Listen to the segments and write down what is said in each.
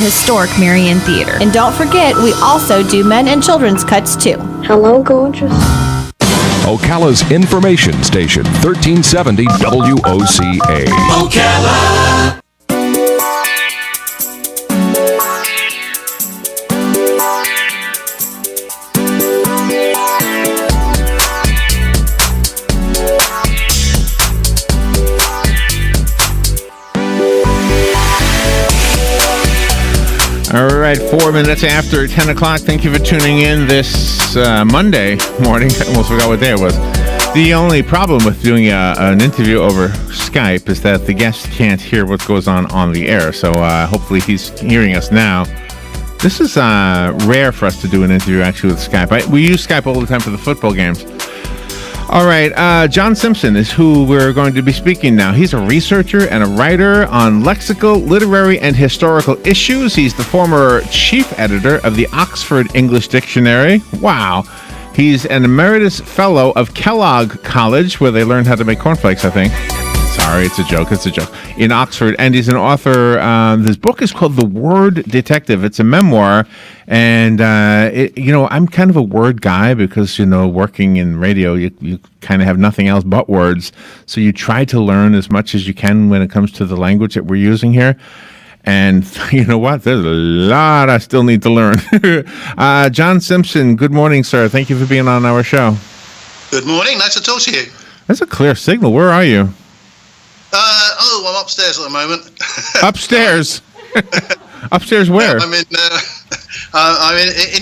Historic Marion Theater. And don't forget, we also do men and children's cuts too. Hello, gorgeous. Ocala's information station, 1370 WOCA. Ocala. All right, 4 minutes after 10 o'clock. Thank you for tuning in this Monday morning. I almost forgot what day it was. The only problem with doing an interview over Skype is that the guest can't hear what goes on the air. So hopefully he's hearing us now. This is rare for us to do an interview actually with Skype. We use Skype all the time for the football games. All right, John Simpson is who we're going to be speaking now. He's a researcher and a writer on lexical, literary, and historical issues. He's the former chief editor of the Oxford English Dictionary. Wow. He's an emeritus fellow of Kellogg College, where they learned how to make cornflakes, I think. Sorry, it's a joke. In Oxford. And he's an author. This book is called The Word Detective. It's a memoir. And, I'm kind of a word guy because, working in radio, you kind of have nothing else but words. So you try to learn as much as you can when it comes to the language that we're using here. And you know what? There's a lot I still need to learn. John Simpson, good morning, sir. Thank you for being on our show. Good morning. Nice to talk to you. That's a clear signal. Where are you? I'm upstairs at the moment. Upstairs? Upstairs where? I'm in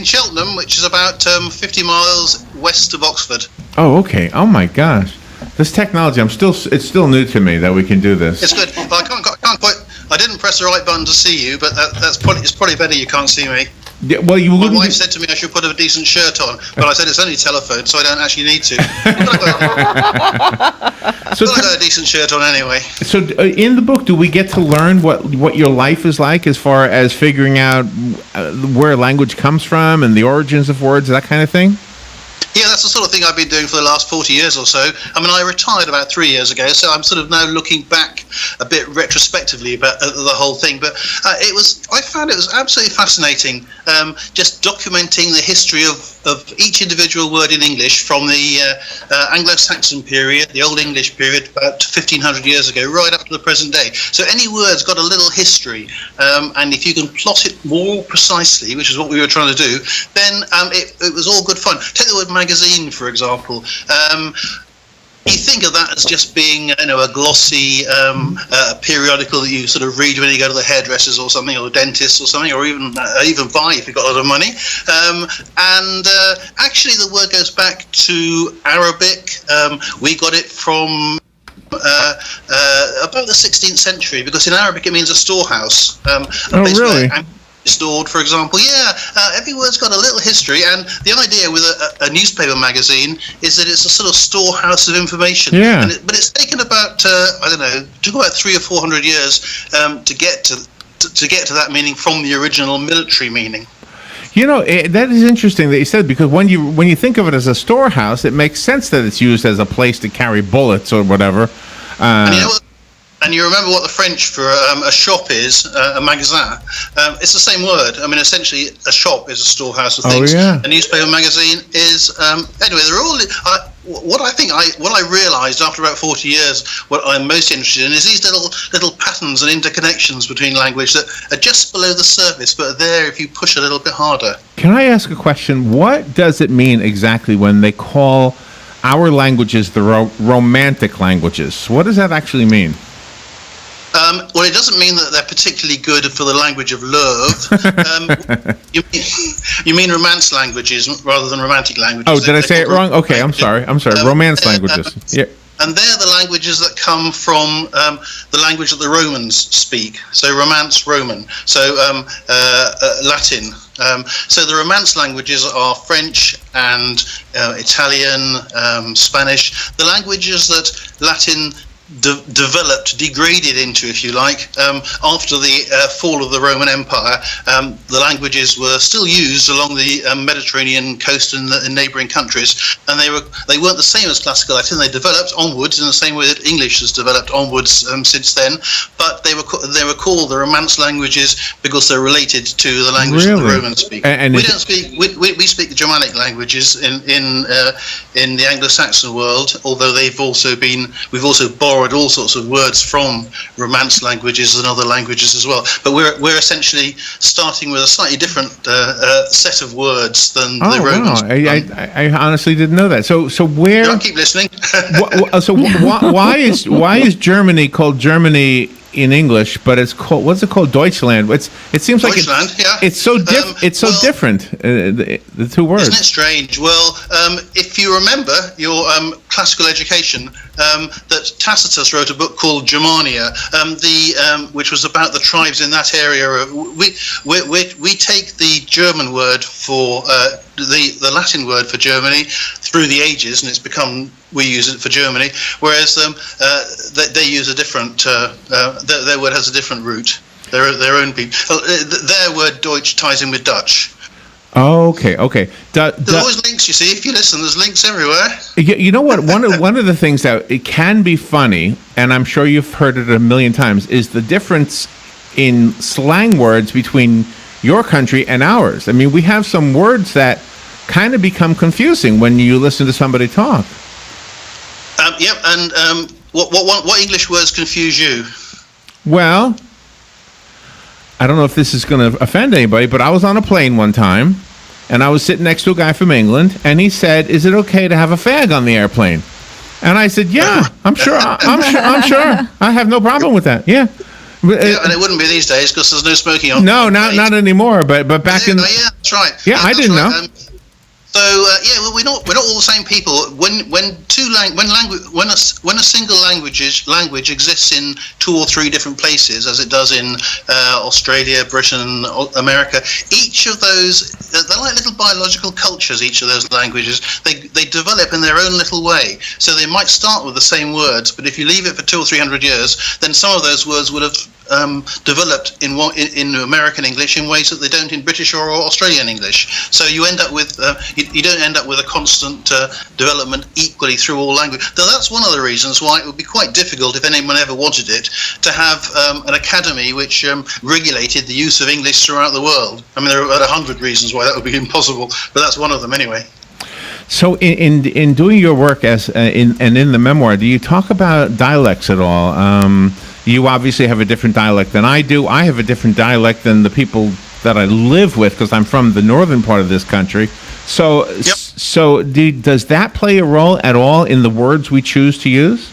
Cheltenham, which is about 50 miles west of Oxford. Oh, okay. Oh my gosh, this technology! It's still new to me that we can do this. It's good. Well, I can't quite. I didn't press the right button to see you, but it's probably better you can't see me. Yeah, well, My wife said to me I should put a decent shirt on, but I said it's only telephone, so I don't actually need to. So I got a decent shirt on anyway. So in the book, do we get to learn what your life is like as far as figuring out where language comes from and the origins of words, that kind of thing? Yeah, that's the sort of thing I've been doing for the last 40 years or so. I mean, I retired about 3 years ago, so I'm sort of now looking back a bit retrospectively about the whole thing. But I found it was absolutely fascinating, just documenting the history of each individual word in English from the Anglo-Saxon period, the Old English period, about 1500 years ago, right up to the present day. So any word's got a little history, and if you can plot it more precisely, which is what we were trying to do, then it was all good fun. Take the word magazine, for example. You think of that as just being, a glossy periodical that you sort of read when you go to the hairdressers or something, or the dentist or something, or even buy if you've got a lot of money. Actually, the word goes back to Arabic. We got it from about the 16th century, because in Arabic it means a storehouse. Really? Stored, for example. Every word's got a little history, and the idea with a newspaper magazine is that it's a sort of storehouse of information. Yeah. But it's taken about took about 300 or 400 years to get to that meaning from the original military meaning. That is interesting that you said, because when you think of it as a storehouse, it makes sense that it's used as a place to carry bullets or whatever. And you remember what the French for a shop is, a magasin. It's the same word. I mean, essentially, a shop is a storehouse of things. Oh, yeah. A newspaper magazine is anyway. They're all. What I realised after about 40 years, what I'm most interested in is these little patterns and interconnections between language that are just below the surface, but are there if you push a little bit harder. Can I ask a question? What does it mean exactly when they call our languages the romantic languages? What does that actually mean? Well, it doesn't mean that they're particularly good for the language of love. You mean romance languages rather than romantic languages. Oh, did I say it wrong? Okay, I'm sorry. Romance languages. Yeah. And they're the languages that come from the language that the Romans speak. So Romance Roman. So Latin. So the Romance languages are French and Italian, Spanish. The languages that Latin degraded into, if you like, after the fall of the Roman Empire. The languages were still used along the Mediterranean coast and in neighbouring countries, and they weren't the same as Classical Latin. They developed onwards in the same way that English has developed onwards since then. But they were called the Romance languages because they're related to the language that the Romans speak. And we don't speak. We speak the Germanic languages in the Anglo-Saxon world, although we've also borrowed all sorts of words from Romance languages and other languages as well. But we're essentially starting with a slightly different set of words than the Romans. Wow. I honestly didn't know that. So where? I'll keep listening. Why is Germany called Germany in English, but it's called, what's it called? Deutschland. It seems like it's so different. The two words. Isn't it strange? Well, if you remember your classical education, that Tacitus wrote a book called Germania, which was about the tribes in that area. We take the German word for the Latin word for Germany through the ages, and we use it for Germany, whereas they use a different. Their word has a different root. Their own people. Their word Deutsch ties in with Dutch. Oh, okay. There's always links, you see. If you listen, there's links everywhere. You know what? One of the things that it can be funny, and I'm sure you've heard it a million times, is the difference in slang words between your country and ours. I mean, we have some words that kind of become confusing when you listen to somebody talk. Yep, and what English words confuse you? Well, I don't know if this is going to offend anybody, but I was on a plane one time, and I was sitting next to a guy from England, and he said, "Is it okay to have a fag on the airplane?" And I said, "Yeah, I'm sure. I'm sure. I have no problem with that. Yeah." And it wouldn't be these days because there's no smoking on. No, not anymore. But back in. Yeah, that's right. Yeah, I didn't know. Well, we're not all the same people. When a single language exists in 2 or 3 different places, as it does in Australia, Britain, America, each of those, they're like little biological cultures. Each of those languages, they develop in their own little way. So they might start with the same words, but if you leave it for 200 or 300 years, then some of those words would have developed in American English in ways that they don't in British or Australian English. So you end up with you don't end up with a constant development equally through all languages. Now that's one of the reasons why it would be quite difficult, if anyone ever wanted it, to have an academy which regulated the use of English throughout the world. I mean, there are about 100 reasons why that would be impossible, but that's one of them anyway. So in doing your work in the memoir, do you talk about dialects at all? You obviously have a different dialect than I do. I have a different dialect than the people that I live with because I'm from the northern part of this country. So, yep. Does that play a role at all in the words we choose to use?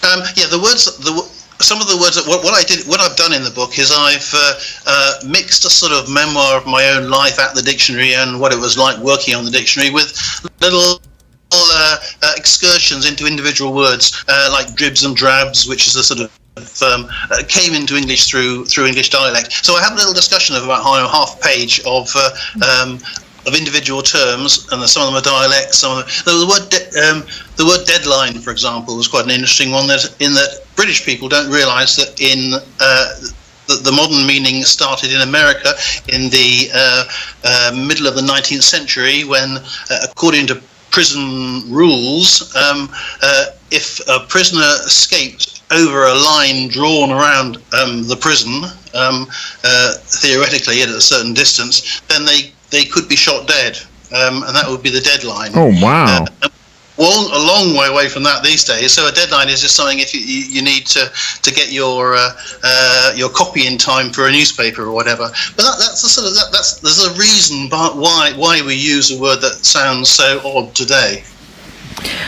Yeah, the words. Some of the words. What I've done in the book is I've mixed a sort of memoir of my own life at the dictionary and what it was like working on the dictionary with little excursions into individual words, like dribs and drabs, which is a sort of came into English through English dialect. So I have a little discussion of about half a page of individual terms, and some of them are dialects. The word deadline, for example, was quite an interesting one. That British people don't realise that in the modern meaning started in America in the middle of the 19th century, when, according to prison rules, if a prisoner escaped over a line drawn around the prison, theoretically at a certain distance, then they could be shot dead, and that would be the deadline. Oh, wow. A long way away from that these days. So a deadline is just something if you need to get your copy in time for a newspaper or whatever. But that's the sort of there's a reason why we use a word that sounds so odd today.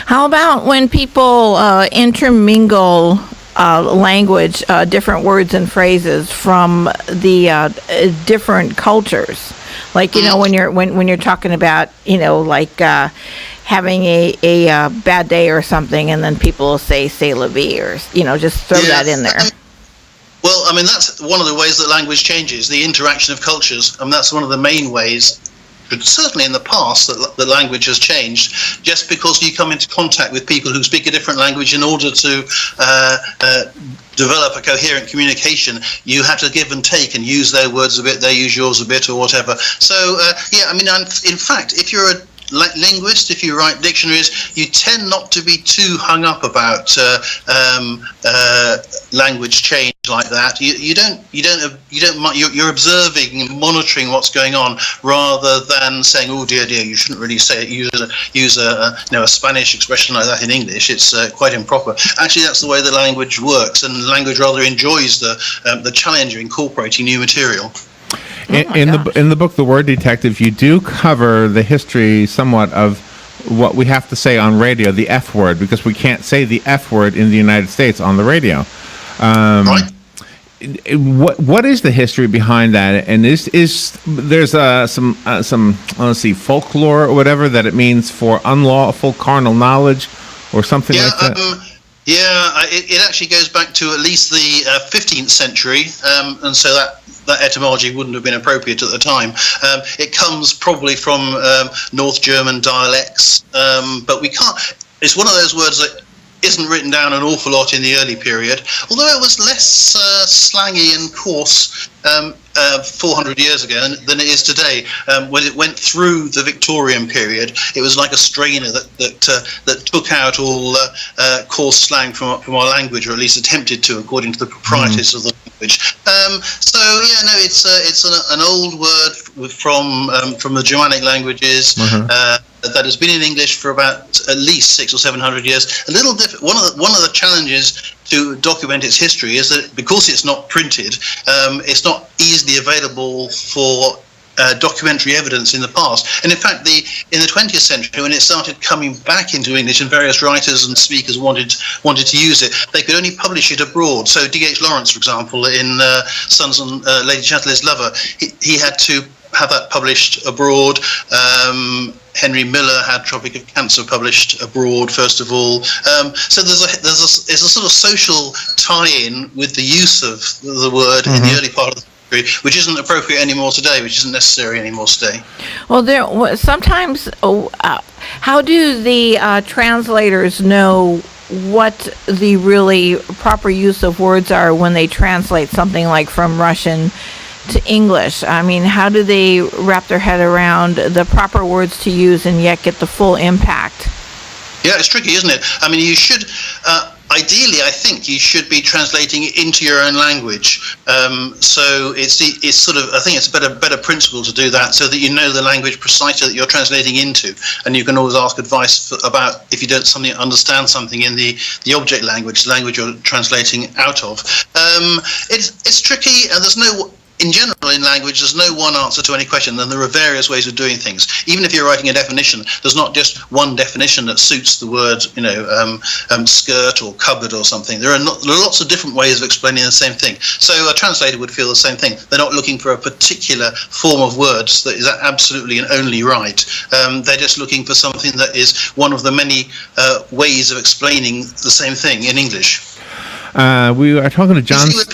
How about when people intermingle language, different words and phrases from the different cultures? Like, you know, when you're talking about, you know, like having a bad day or something, and then people will say "c'est la vie," or, you know, just throw that in there. Well, I mean, that's one of the ways that language changes, the interaction of cultures. And that's one of the main ways but certainly in the past that the language has changed, just because you come into contact with people who speak a different language in order to develop a coherent communication. You have to give and take and use their words a bit, they use yours a bit, or whatever. So in fact, if you're a linguist, if you write dictionaries, you tend not to be too hung up about language change like that. You're observing and monitoring what's going on, rather than saying, "Oh dear, you shouldn't really say it." Use a Spanish expression like that in English. It's quite improper. Actually, that's the way the language works, and language rather enjoys the challenge of incorporating new material. In the book, The Word Detective, you do cover the history somewhat of what we have to say on radio, the F word, because we can't say the F word in the United States on the radio. Right. What is the history behind that? And there's some let's see, folklore or whatever that it means for unlawful carnal knowledge or something like that? It actually goes back to at least the 15th century, and so that etymology wouldn't have been appropriate at the time. It comes probably from North German dialects, but we can't. It's one of those words that isn't written down an awful lot in the early period, although it was less slangy and coarse 400 years ago than it is today. When it went through the Victorian period, it was like a strainer that took out all coarse slang from our language, or at least attempted to, according to the proprieties of the language. It's an old word from the Germanic languages. That has been in English for about at least 600 or 700 years. A little different. One of the challenges to document its history is that because it's not printed, it's not easily available for documentary evidence in the past. And in fact, in the 20th century, when it started coming back into English and various writers and speakers wanted to use it, they could only publish it abroad. So D.H. Lawrence, for example, in Sons and Lady Chatterley's Lover, he had to have that published abroad. Henry Miller had Tropic of Cancer published abroad first of all. So there's a sort of social tie-in with the use of the word in the early part of the history, which isn't appropriate anymore today, which isn't necessary anymore today. Well, sometimes, how do the translators know what the really proper use of words are when they translate something like from Russian to English? I mean, how do they wrap their head around the proper words to use and yet get the full impact? Yeah, it's tricky, isn't it? I mean, you should, ideally, I think you should be translating it into your own language. So it's sort of, I think it's a better principle to do that, so that you know the language precisely that you're translating into, and you can always ask advice about if you don't understand something in the object language, the language you're translating out of. It's tricky, and in general, in language, there's no one answer to any question, and there are various ways of doing things. Even if you're writing a definition, there's not just one definition that suits the word, skirt or cupboard or something. There are lots of different ways of explaining the same thing. So a translator would feel the same thing. They're not looking for a particular form of words that is absolutely and only right. They're just looking for something that is one of the many ways of explaining the same thing in English. We are talking to John. We're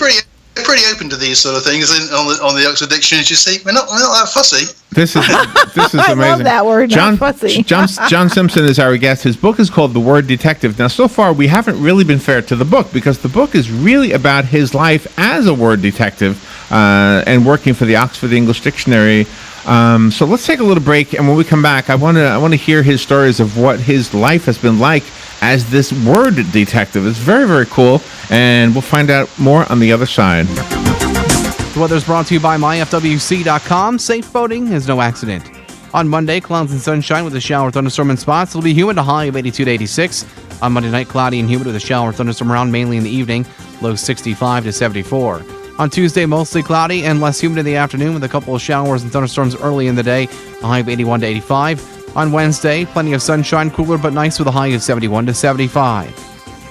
pretty open to these sort of things on the Oxford Dictionary. You see, we're not that fussy. This is amazing. I love that word, John, not fussy. John Simpson is our guest. His book is called The Word Detective. Now, so far, we haven't really been fair to the book, because the book is really about his life as a word detective and working for the Oxford English Dictionary. So let's take a little break, and when we come back, I want to hear his stories of what his life has been like as this word detective. It's very, very cool, and we'll find out more on the other side. The weather's brought to you by myfwc.com. Safe boating is no accident. On Monday, clouds and sunshine with a shower, thunderstorm in spots. It'll be humid, a high of 82 to 86. On Monday night, cloudy and humid with a shower, thunderstorm around mainly in the evening, low 65 to 74. On Tuesday, mostly cloudy and less humid in the afternoon with a couple of showers and thunderstorms early in the day, a high of 81 to 85. On Wednesday, plenty of sunshine, cooler but nice with a high of 71 to 75.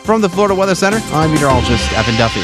From the Florida Weather Center, I'm meteorologist Evan Duffy.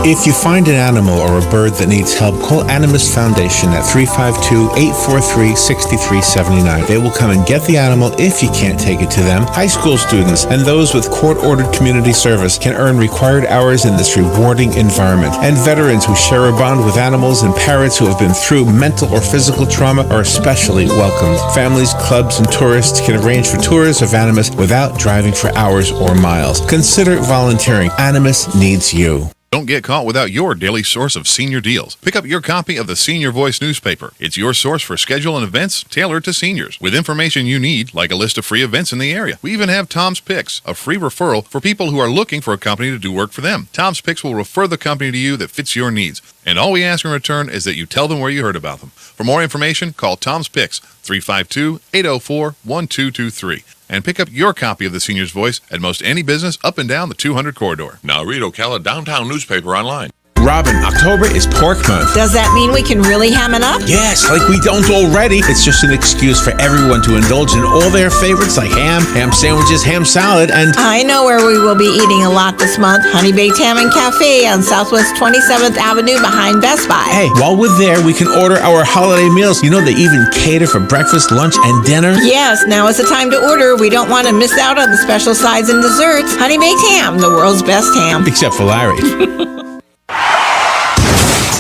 If you find an animal or a bird that needs help, call Animist Foundation at 352-843-6379. They will come and get the animal if you can't take it to them. High school students and those with court-ordered community service can earn required hours in this rewarding environment. And veterans who share a bond with animals and parents who have been through mental or physical trauma are especially welcomed. Families, clubs, and tourists can arrange for tours of Animist without driving for hours or miles. Consider volunteering. Animist needs you. Don't get caught without your daily source of senior deals. Pick up your copy of the Senior Voice newspaper. It's your source for schedule and events tailored to seniors, with information you need, like a list of free events in the area. We even have Tom's Picks, a free referral for people who are looking for a company to do work for them. Tom's Picks will refer the company to you that fits your needs. And all we ask in return is that you tell them where you heard about them. For more information, call Tom's Picks, 352-804-1223. And pick up your copy of the Senior's Voice at most any business up and down the 200 corridor. Now read Ocala Downtown newspaper online. Robin, October is pork month. Does that mean we can really ham it up? Yes, like we don't already. It's just an excuse for everyone to indulge in all their favorites like ham sandwiches, ham salad, and... I know where we will be eating a lot this month. Honey Baked Ham and Cafe on Southwest 27th Avenue behind Best Buy. Hey, while we're there, we can order our holiday meals. You know, they even cater for breakfast, lunch, and dinner. Yes, now is the time to order. We don't want to miss out on the special sides and desserts. Honey Baked Ham, the world's best ham. Except for Larry.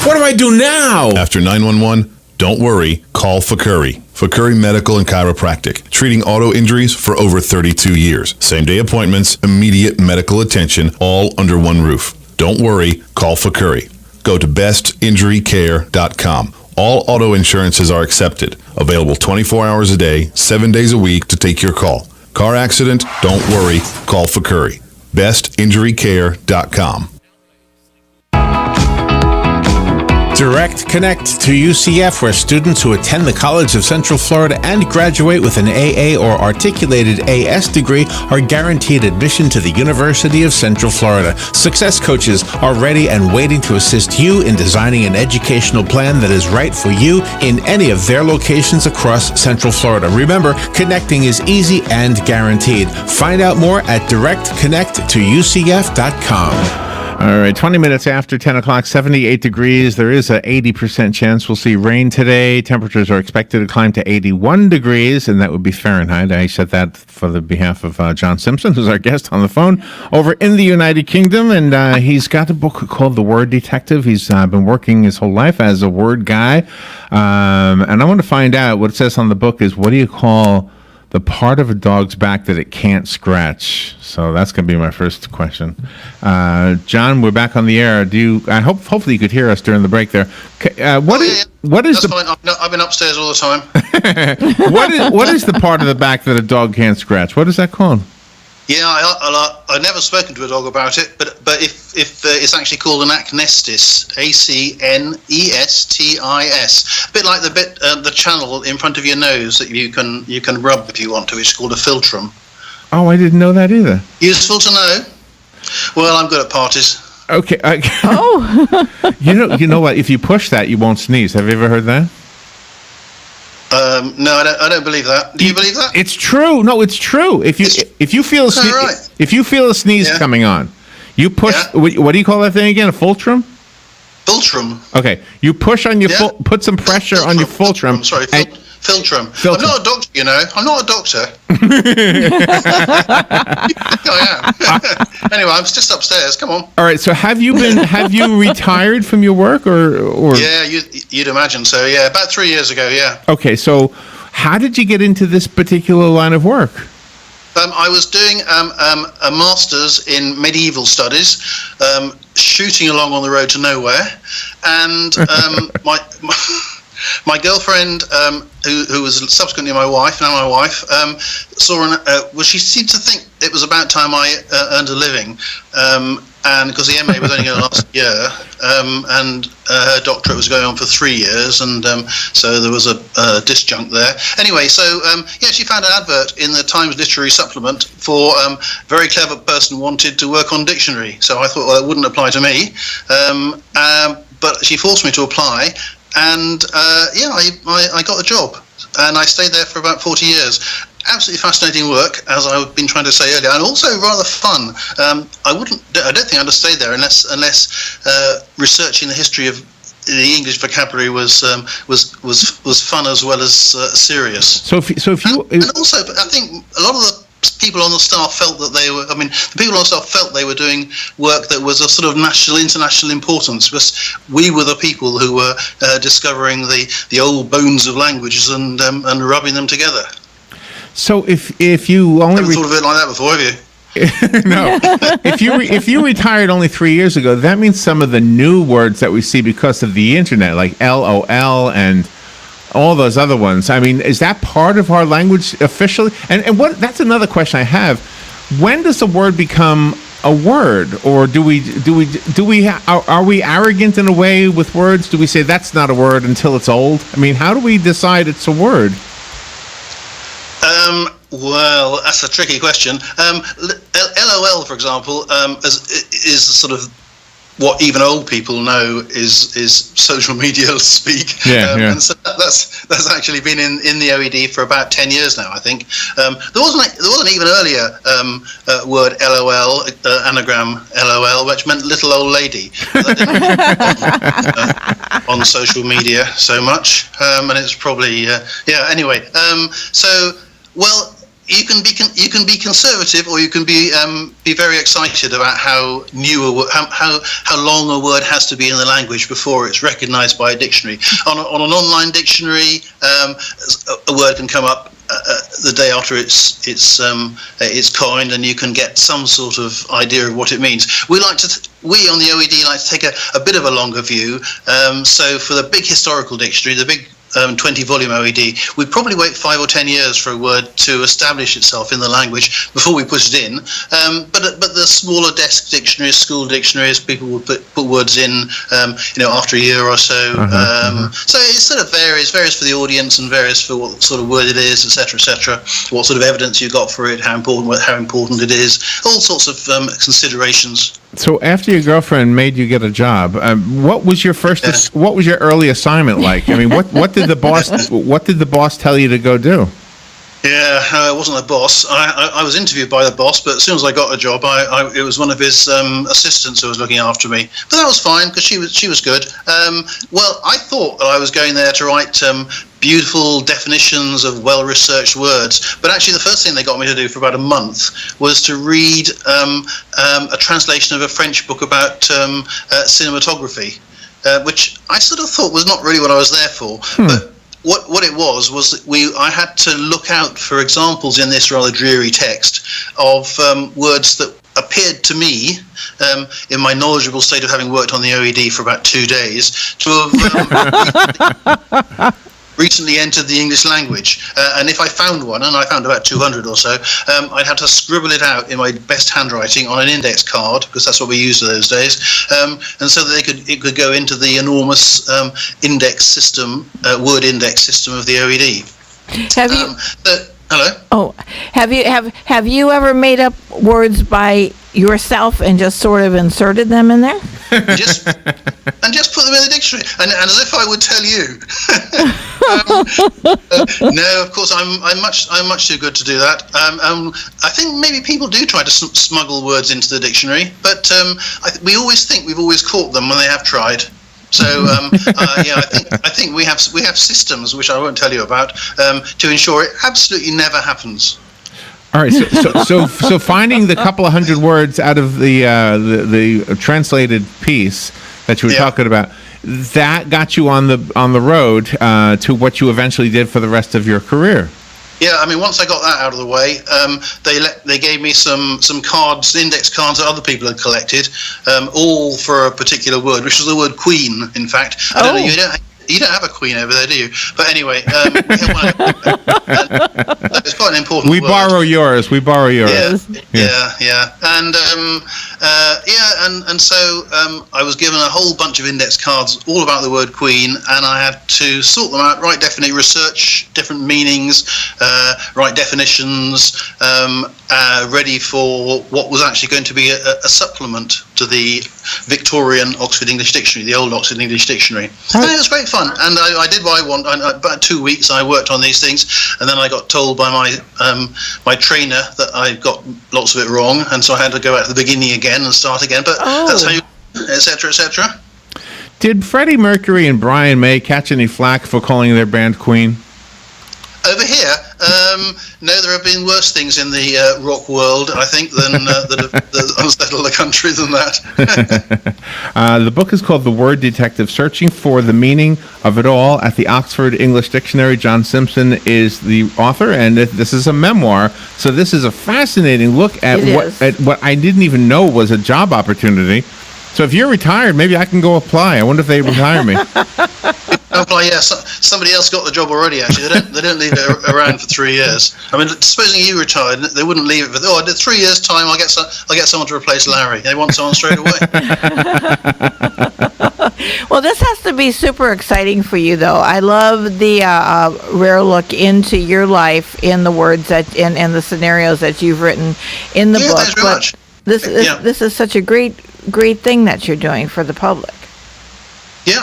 What do I do now? After 911, don't worry, call Fakuri. Fakuri Medical and Chiropractic, treating auto injuries for over 32 years. Same-day appointments, immediate medical attention, all under one roof. Don't worry, call Fakuri. Go to bestinjurycare.com. All auto insurances are accepted. Available 24 hours a day, 7 days a week to take your call. Car accident? Don't worry, call Fakuri. bestinjurycare.com. Direct Connect to UCF, where students who attend the College of Central Florida and graduate with an AA or articulated AS degree are guaranteed admission to the University of Central Florida. Success coaches are ready and waiting to assist you in designing an educational plan that is right for you in any of their locations across Central Florida. Remember, connecting is easy and guaranteed. Find out more at directconnecttoucf.com. All right, 20 minutes after 10 o'clock, 78 degrees. There is a 80% chance we'll see rain today. Temperatures are expected to climb to 81 degrees, and that would be Fahrenheit. I said that for the behalf of John Simpson, who's our guest on the phone over in the United Kingdom, and he's got a book called The Word Detective. He's been working his whole life as a word guy, and I want to find out what it says on the book is, what do you call the part of a dog's back that it can't scratch? So that's going to be my first question. John, we're back on the air. Hopefully you could hear us during the break there. What is That's fine. I've been upstairs all the time. what is the part of the back that a dog can't scratch? What is that called? Yeah, I've never spoken to a dog about it, but if it's actually called an acnestis, ACNESTIS, a bit like the channel in front of your nose that you can rub if you want to, which is called a philtrum. Oh, I didn't know that either. Useful to know. Well, I'm good at parties. Okay. Oh. You know what? If you push that, you won't sneeze. Have you ever heard that? No, I don't believe that. Do you believe that? It's true. No, it's true. If you feel a sneeze coming on, you push. Yeah. What do you call that thing again? A fulcrum? Fulcrum. Okay. You push on your put some pressure on your fulcrum. I'm sorry. Filtrum. I'm not a doctor, you know. I'm not a doctor. I am. Anyway, I'm just upstairs. Come on. All right. So have you retired from your work or? Yeah, you'd imagine so. Yeah, about 3 years ago. Yeah. Okay. So how did you get into this particular line of work? I was doing a master's in medieval studies, shooting along on the road to nowhere, and my girlfriend, who was subsequently my wife, she seemed to think it was about time I earned a living, and because the MA was only going to last a year, and her doctorate was going on for 3 years, and so there was a disjunct there. Anyway, so she found an advert in the Times Literary Supplement for a very clever person wanted to work on dictionary. So I thought, well, it wouldn't apply to me, but she forced me to apply. And I got the job, and I stayed there for about 40 years. absolutely fascinating work, as I've been trying to say earlier, and also rather fun. I don't think I'd have stayed there unless researching the history of the English vocabulary was fun as well as serious. So if you and also, I think a lot of the people on the staff felt that they were. I mean, the people on the staff felt they were doing work that was of sort of international importance. Because we were the people who were discovering the old bones of languages and rubbing them together. So if you only haven't thought of it like that before, have you? No. If you retired only 3 years ago, that means some of the new words that we see because of the internet, like LOL and all those other ones. I mean, is that part of our language officially? And what? That's another question I have. When does a word become a word, or are we arrogant in a way with words? Do we say that's not a word until it's old? I mean, how do we decide it's a word? Well, that's a tricky question. LOL, for example, is sort of what even old people know is social media speak. And so that's actually been in the OED for about 10 years now, I think. There wasn't an even earlier word LOL, anagram LOL, which meant little old lady. That didn't on social media so much, and it's probably Anyway, well. You can be conservative, or you can be very excited about how how long a word has to be in the language before it's recognised by a dictionary. On an online dictionary, a word can come up the day after it's coined, and you can get some sort of idea of what it means. We on the OED like to take a bit of a longer view. So for the big historical dictionary, the big 20-volume OED, we'd probably wait 5 or 10 years for a word to establish itself in the language before we put it in. But the smaller desk dictionaries, school dictionaries, people would put words in, after a year or so. So it sort of varies for the audience and varies for what sort of word it is, etc., what sort of evidence you got for it, how important it is, all sorts of considerations. So after your girlfriend made you get a job, what was your what was your early assignment like? I mean, what did the boss tell you to go do? Yeah, I wasn't the boss. I was interviewed by the boss, but as soon as I got a job, it was one of his assistants who was looking after me. But that was fine because she was good. Well, I thought that I was going there to write beautiful definitions of well-researched words, but actually the first thing they got me to do for about a month was to read a translation of a French book about cinematography, which I sort of thought was not really what I was there for. But what it was that I had to look out for examples in this rather dreary text of words that appeared to me, in my knowledgeable state of having worked on the OED for about 2 days, to have recently entered the English language. And if I found one, and I found about 200 or so, I'd have to scribble it out in my best handwriting on an index card, because that's what we used those days, and so that it could go into the enormous index system, word index system of the OED. Have you? Hello. Oh, have you ever made up words by yourself and just sort of inserted them in there? just put them in the dictionary, and as if I would tell you. No, of course I'm much too good to do that. I think maybe people do try to smuggle words into the dictionary, but we always think we've always caught them when they have tried. So I think we have systems, which I won't tell you about, to ensure it absolutely never happens. All right, so finding the couple of hundred words out of the translated piece that you were talking about, that got you on the road to what you eventually did for the rest of your career. Yeah, I mean, once I got that out of the way, they gave me some cards, index cards that other people had collected, all for a particular word, which was the word queen. In fact, I don't know, you don't have a queen over there, do you? But anyway, we have one. It's quite an important word. We borrow yours. Yeah, and so I was given a whole bunch of index cards all about the word queen, and I had to sort them out, write definitely research different meanings, write definitions, ready for what was actually going to be a supplement to after the Victorian Oxford English Dictionary, the old Oxford English Dictionary. And it was great fun, and I did what I want. About 2 weeks I worked on these things, and then I got told by my trainer that I got lots of it wrong, and so I had to go at the beginning again and start again. But that's how you, etc., etc. Did Freddie Mercury and Brian May catch any flack for calling their band Queen? Over here, no, there have been worse things in the rock world, I think, than that have unsettled the country than that. The book is called The Word Detective, Searching for the Meaning of It All at the Oxford English Dictionary. John Simpson is the author, and this is a memoir. So this is a fascinating look at what I didn't even know was a job opportunity. So if you're retired, maybe I can go apply. I wonder if they retire me. Apply, yeah. Somebody else got the job already. Actually, they don't leave it around for 3 years. I mean, supposing you retired, they wouldn't leave it for. I did 3 years' time. I'll get someone to replace Larry. They want someone straight away. Well, this has to be super exciting for you, though. I love the rare look into your life in the words that and the scenarios that you've written in the book. Thanks very much. This is such a great thing that you're doing for the public. Yeah,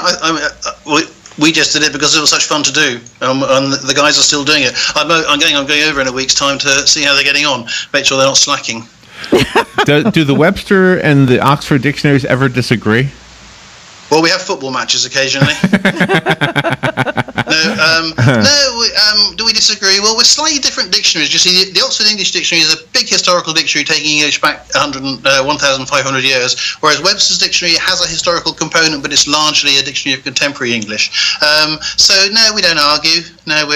we just did it because it was such fun to do, and the guys are still doing it. I'm going over in a week's time to see how they're getting on, make sure they're not slacking. Do the Webster and the Oxford dictionaries ever disagree? Well, we have football matches occasionally. Do we disagree? Well, we're slightly different dictionaries. You see, the Oxford English Dictionary is a big historical dictionary taking English back 1,500 years, whereas Webster's Dictionary has a historical component, but it's largely a dictionary of contemporary English. So, no, we don't argue. No,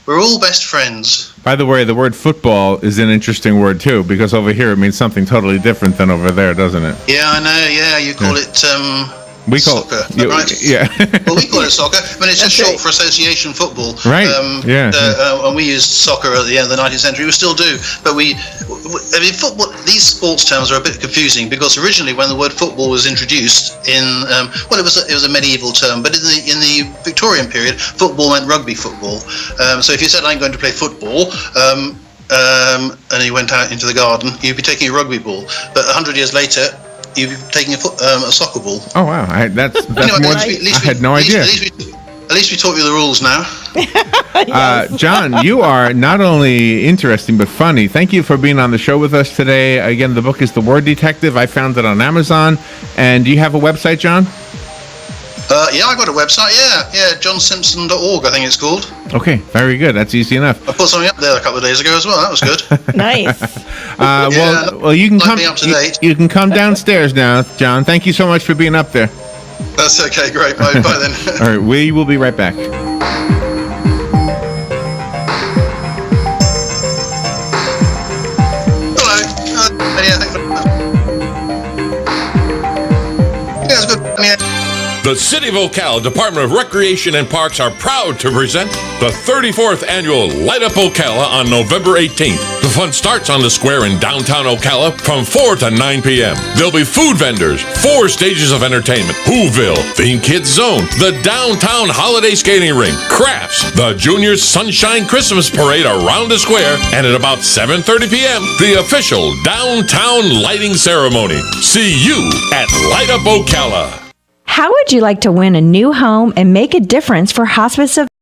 we're all best friends. By the way, the word football is an interesting word, too, because over here it means something totally different than over there, doesn't it? Yeah, I know, yeah. You call it... We call soccer, it, right? Yeah. Well, we call it soccer. I mean, it's just short for association football. Right. And we used soccer at the end of the 19th century. We still do. But I mean, football. These sports terms are a bit confusing because originally, when the word football was introduced in, it was a medieval term. But in the Victorian period, football meant rugby football. So if you said, "I'm going to play football," and you went out into the garden, you'd be taking a rugby ball. But 100 years later, you'd be taking a soccer ball. Oh wow, that's more. I had no idea. At least we taught you the rules now. John, you are not only interesting but funny. Thank you for being on the show with us today. Again, the book is The Word Detective. I found it on Amazon. And do you have a website, John? Yeah, I got a website. Yeah, johnsimpson.org, I think it's called. Okay, very good. That's easy enough. I put something up there a couple of days ago as well. That was good. Nice. Well, you can come. Up to date. You can come downstairs now, John. Thank you so much for being up there. That's okay. Great. Bye then. All right, we will be right back. Hello. Yeah, it's good. Yeah. The City of Ocala Department of Recreation and Parks are proud to present the 34th annual Light Up Ocala on November 18th. The fun starts on the square in downtown Ocala from 4 to 9 p.m. There'll be food vendors, 4 stages of entertainment, Whoville, Themed Kids Zone, the downtown holiday skating rink, crafts, the Junior Sunshine Christmas Parade around the square, and at about 7:30 p.m., the official downtown lighting ceremony. See you at Light Up Ocala. How would you like to win a new home and make a difference for Hospice of